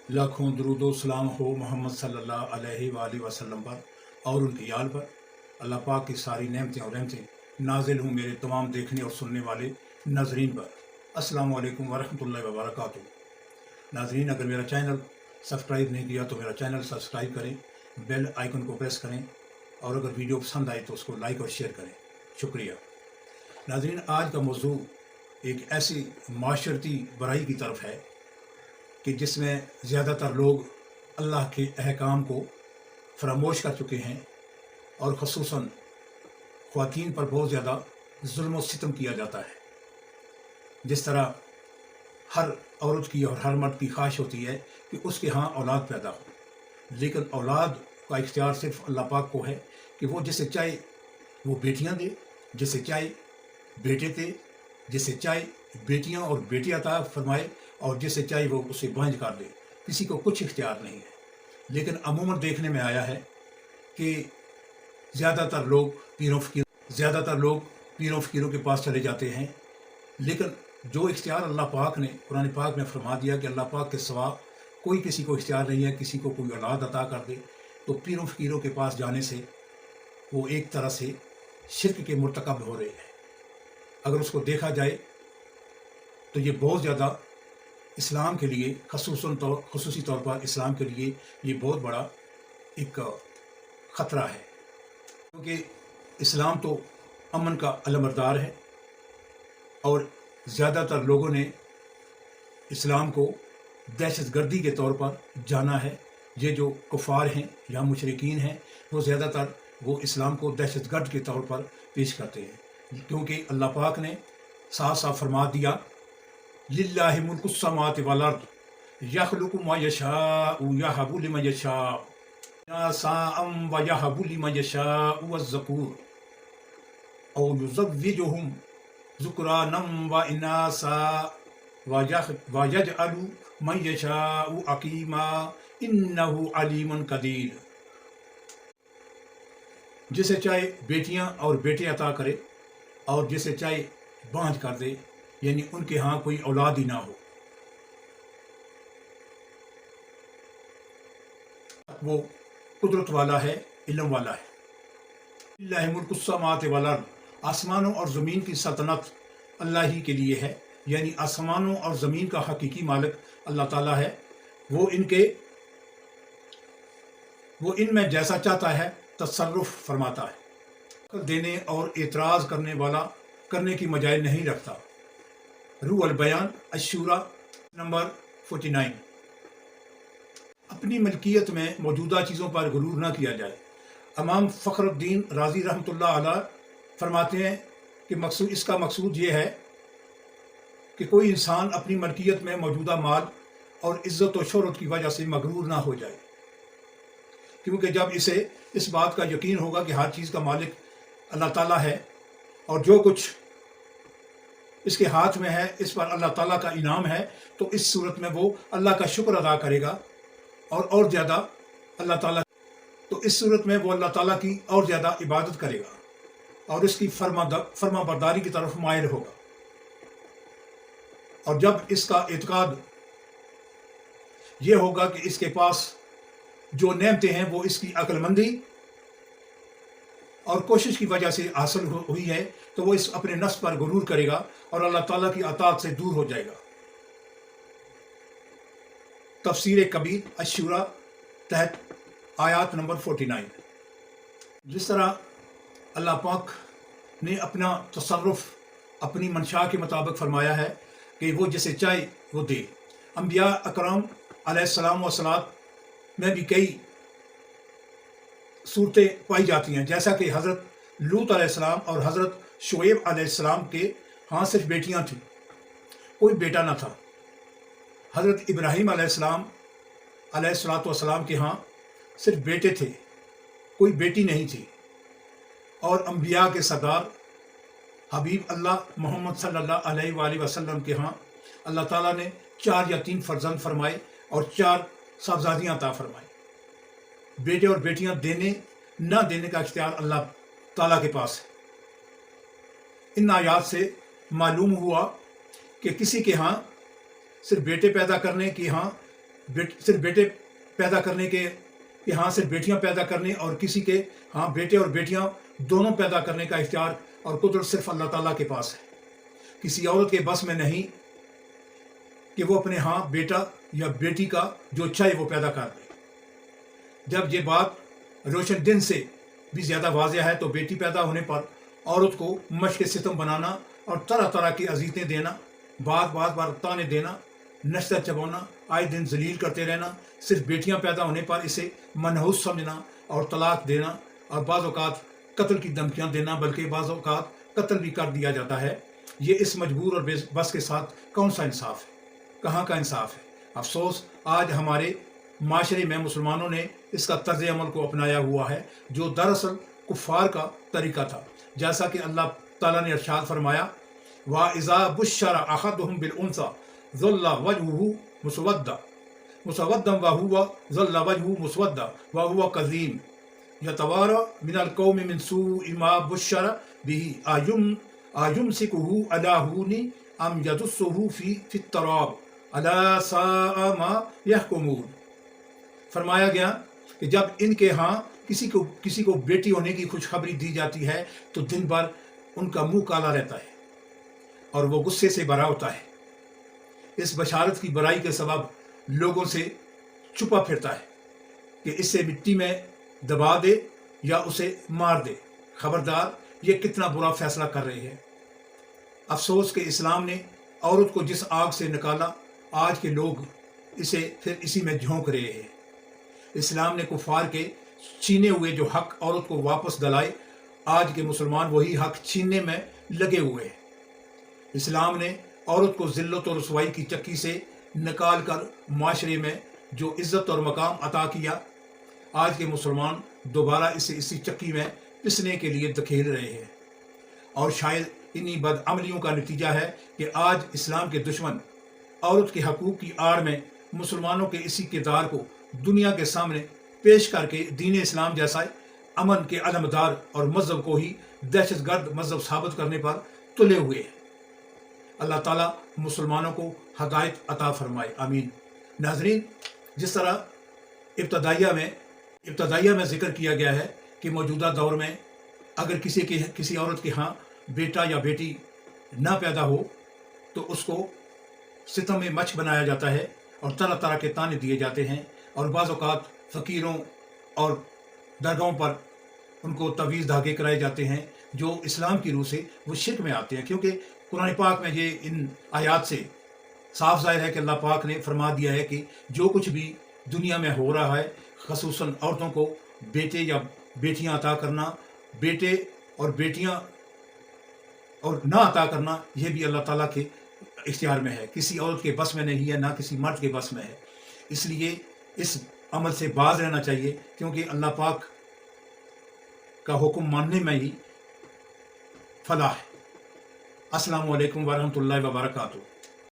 लाखों दरूदो सलाम हो मोहम्मद सल्लल्लाहु अलैहि वसल्लम पर और उनकी आल पर। अल्लाह पाक की सारी नेमतें और रहमतें नाजिल हूँ मेरे तमाम देखने और सुनने वाले नाजरीन पर। अस्सलामु अलैकुम वरहमतुल्लाहि वबरकातुहू। नाजरीन, अगर मेरा चैनल सब्सक्राइब नहीं किया तो मेरा चैनल सब्सक्राइब करें, बेल आइकन को प्रेस करें और अगर वीडियो पसंद आए तो उसको लाइक और शेयर करें। शुक्रिया। नाजरीन, आज का मौजू एक ऐसी माशरती बुराई की तरफ है कि जिसमें ज़्यादातर लोग अल्लाह के अहकाम को फरामोश कर चुके हैं और ख़ुसूसन ख़वातीन पर बहुत ज़्यादा जुल्म व सितम किया जाता है। जिस तरह हर औरत की और हर मर्द की ख्वाहिश होती है कि उसके यहाँ औलाद पैदा हो, लेकिन औलाद का इख्तियार सिर्फ अल्लाह पाक को है कि वो जिसे चाहे वो बेटियाँ दे, जिसे चाहे बेटे दे, जिसे चाहे बेटियाँ और बेटे अता फरमाए और जिसे चाहे वो उसे बांझ कर दे। किसी को कुछ इख्तियार नहीं है। लेकिन अमूमन देखने में आया है कि ज़्यादातर लोग पीरों फ़कीरों के पास चले जाते हैं, लेकिन जो इख्तियार अल्लाह पाक ने कुरान पाक में फरमा दिया कि अल्लाह पाक के सिवा कोई किसी को इख्तियार नहीं है किसी को कोई औलाद अता कर दे, तो पीरों फ़कीरों के पास जाने से वो एक तरह से शिर्क के मुर्तकब हो रहे हैं। अगर उसको देखा जाए तो ये बहुत ज़्यादा इस्लाम के लिए खसूसी तौर पर इस्लाम के लिए ये बहुत बड़ा एक ख़तरा है, क्योंकि इस्लाम तो अमन का अलमबरदार है और ज़्यादातर लोगों ने इस्लाम को दहशतगर्दी के तौर पर जाना है। ये जो कुफ़ार हैं या मुशरिकीन हैं वो ज़्यादातर वो इस्लाम को दहशतगर्द के तौर पर पेश करते हैं, क्योंकि अल्लाह पाक ने साफ साफ फरमा दिया, लिल्लाहि मुल्कुस समावाति वल अर्द यखलुकु मा यशाउ यहबु लिमन यशाउ इनासन व यहबु लिमन यशाउ वज़्ज़कूर औ युज़व्विजुहुम ज़ुक्रानम व इनासा व यजअलु मन यशाउ अकीमा इन्नहु अलीमुन कदीर। जिसे चाहे बेटियां और बेटे अता करे और जिसे चाहे बांझ कर दे, यानी उनके यहाँ कोई औलाद ही ना हो। वो कुदरत वाला है, इल्म वाला है। लिल्लाहि मुल्कुस समावाति वल अर्द, आसमानों और ज़मीन की सल्तनत अल्लाह ही के लिए है, यानी आसमानों और ज़मीन का हकीकी मालिक अल्लाह ताला है। वो इनमें जैसा चाहता है तसर्रुफ़ फरमाता है। देने और एतराज़ करने की मजाल नहीं रखता। रूह अल बयान अश्शूरा नंबर 49। अपनी मलकियत में मौजूदा चीज़ों पर गुरूर ना किया जाए। इमाम फ़खरुद्दीन राज़ी रहमतुल्लाह अलैह फरमाते हैं कि इसका मकसूद ये है कि कोई इंसान अपनी मलकियत में मौजूदा माल और इज़्ज़त और शोहरत की वजह से मगरूर ना हो जाए, क्योंकि जब इसे इस बात का यकीन होगा कि हर चीज़ का मालिक अल्लाह ताला है और जो कुछ इसके हाथ में है इस पर अल्लाह ताला का इनाम है, तो इस सूरत में वो अल्लाह का शुक्र अदा करेगा और ज़्यादा अल्लाह ताला की और ज़्यादा इबादत करेगा और इसकी फर्मा बरदारी की तरफ मायल होगा। और जब इसका एतकाद ये होगा कि इसके पास जो नेमतें हैं वो इसकी अक्लमंदी और कोशिश की वजह से हासिल हुई है, तो वो इस अपने नफ्स पर गुरूर करेगा और अल्लाह ताला की अताअत से दूर हो जाएगा। तफसीर कबीर अश्शूरा तहत आयत नंबर 49। जिस तरह अल्लाह पाक ने अपना तसर्रुफ़ अपनी मंशा के मुताबिक फरमाया है कि वो जिसे चाहे वो दे। अंबिया अकराम अलैहिस्सलाम व सलात में भी कई सूरतें पाई जाती हैं, जैसा कि हज़रत लूत अलैहिस्सलाम और हज़रत शुएब अलैहिस्सलाम के हाँ सिर्फ बेटियां थीं, कोई बेटा न था। हज़रत इब्राहीम अलैहिस्सलाम अलैहिस्सलातु वस्सलाम के हाँ सिर्फ बेटे थे, कोई बेटी नहीं थी। और अंबिया के सरदार हबीब अल्लाह मोहम्मद सल्लल्लाहु अलैहि वसल्लम के हाँ अल्लाह ताला ने 4 या 3 फर्जंद फरमाए और 4 साहबजादियाँ अता फरमाई। बेटे और बेटियां देने ना देने का इख्तियार अल्लाह ताला के पास है। इन आयात से मालूम हुआ कि किसी के यहाँ सिर्फ बेटे पैदा करने की यहाँ صرف بیٹے پیدا کرنے کے ہاں صرف بیٹیاں پیدا کرنے اور کسی کے ہاں بیٹے اور بیٹیاں دونوں پیدا کرنے کا اختیار اور قدرت صرف اللہ تعالیٰ کے پاس ہے. کسی عورت کے بس میں نہیں کہ وہ اپنے ہاں بیٹا یا بیٹی کا جو چاہے وہ پیدا کر دے. جب یہ بات روشن دن سے بھی زیادہ واضح ہے تو بیٹی پیدا ہونے پر عورت کو مشق ستم بنانا اور طرح طرح کی اذیتیں دینا، بار تانے دینا، نشتر چبونا، آئے دن ذلیل کرتے رہنا، صرف بیٹیاں پیدا ہونے پر اسے منحوس سمجھنا اور طلاق دینا، اور بعض اوقات قتل کی دھمکیاں دینا، بلکہ بعض اوقات قتل بھی کر دیا جاتا ہے. یہ اس مجبور اور بس کے ساتھ کون سا انصاف ہے؟ کہاں کا انصاف ہے؟ افسوس آج ہمارے معاشرے میں مسلمانوں نے اس کا طرز عمل کو اپنایا ہوا ہے جو دراصل کفار کا طریقہ تھا. جیسا کہ اللہ تعالیٰ نے ارشاد فرمایا وَإِذَا بُشِّرَ أَحَدُهُم بِالْأُنثَىٰ ظَلَّ وَجْهُهُ مُسْوَدًّا وَهُوَ ظَلَّ وَجْهُهُ مُسْوَدًّا وَهُوَ كَظِيمٌ يَتَوَارَىٰ مِنَ الْقَوْمِ مِنْ سُوءِ مَا بُشِّرَ بِهِ أَيُمْسِكُهُ عَلَىٰ هُونٍ أَمْ يَدُسُّهُ فِي التُّرَابِ أَلَا سَاءَ مَا يَحْكُمُونَ. فرمایا گیا کہ جب ان کے ہاں کسی کو بیٹی ہونے کی خوشخبری دی جاتی ہے تو دن بھر ان کا منہ کالا رہتا ہے اور وہ غصے سے بھرا ہوتا ہے. اس بشارت کی برائی کے سبب لوگوں سے چھپا پھرتا ہے کہ اسے مٹی میں دبا دے یا اسے مار دے. خبردار یہ کتنا برا فیصلہ کر رہے ہیں. افسوس کہ اسلام نے عورت کو جس آگ سے نکالا آج کے لوگ اسے پھر اسی میں جھونک رہے ہیں. اسلام نے کفار کے چھینے ہوئے جو حق عورت کو واپس دلائے، آج کے مسلمان وہی حق چھیننے میں لگے ہوئے ہیں. اسلام نے عورت کو ذلت اور رسوائی کی چکی سے نکال کر معاشرے میں جو عزت اور مقام عطا کیا، آج کے مسلمان دوبارہ اسے اسی چکی میں پسنے کے لیے دھکیل رہے ہیں. اور شاید انہی بدعملیوں کا نتیجہ ہے کہ آج اسلام کے دشمن عورت کے حقوق کی آڑ میں مسلمانوں کے اسی کردار کو دنیا کے سامنے پیش کر کے دین اسلام جیسا امن کے علمدار اور مذہب کو ہی دہشت گرد مذہب ثابت کرنے پر تلے ہوئے ہیں. اللہ تعالیٰ مسلمانوں کو ہدایت عطا فرمائے، آمین. ناظرین، جس طرح ابتدائیہ میں ذکر کیا گیا ہے کہ موجودہ دور میں اگر کسی عورت کے ہاں بیٹا یا بیٹی نہ پیدا ہو تو اس کو ستم میں مچھ بنایا جاتا ہے اور طرح طرح کے تانے دیے جاتے ہیں، اور بعض اوقات فقیروں اور درگاہوں پر ان کو تعویذ دھاگے کرائے جاتے ہیں جو اسلام کی روح سے وہ شرک میں آتے ہیں. کیونکہ قرآن پاک میں یہ ان آیات سے صاف ظاہر ہے کہ اللہ پاک نے فرما دیا ہے کہ جو کچھ بھی دنیا میں ہو رہا ہے، خصوصاً عورتوں کو بیٹے یا بیٹیاں عطا کرنا، بیٹے اور بیٹیاں اور نہ عطا کرنا، یہ بھی اللہ تعالیٰ کے اختیار میں ہے. کسی عورت کے بس میں نہیں ہے، نہ کسی مرد کے بس میں ہے. اس لیے اس عمل سے باز رہنا چاہیے، کیونکہ اللہ پاک کا حکم ماننے میں ہی فلاح ہے. السلام علیکم ورحمۃ اللہ وبرکاتہ.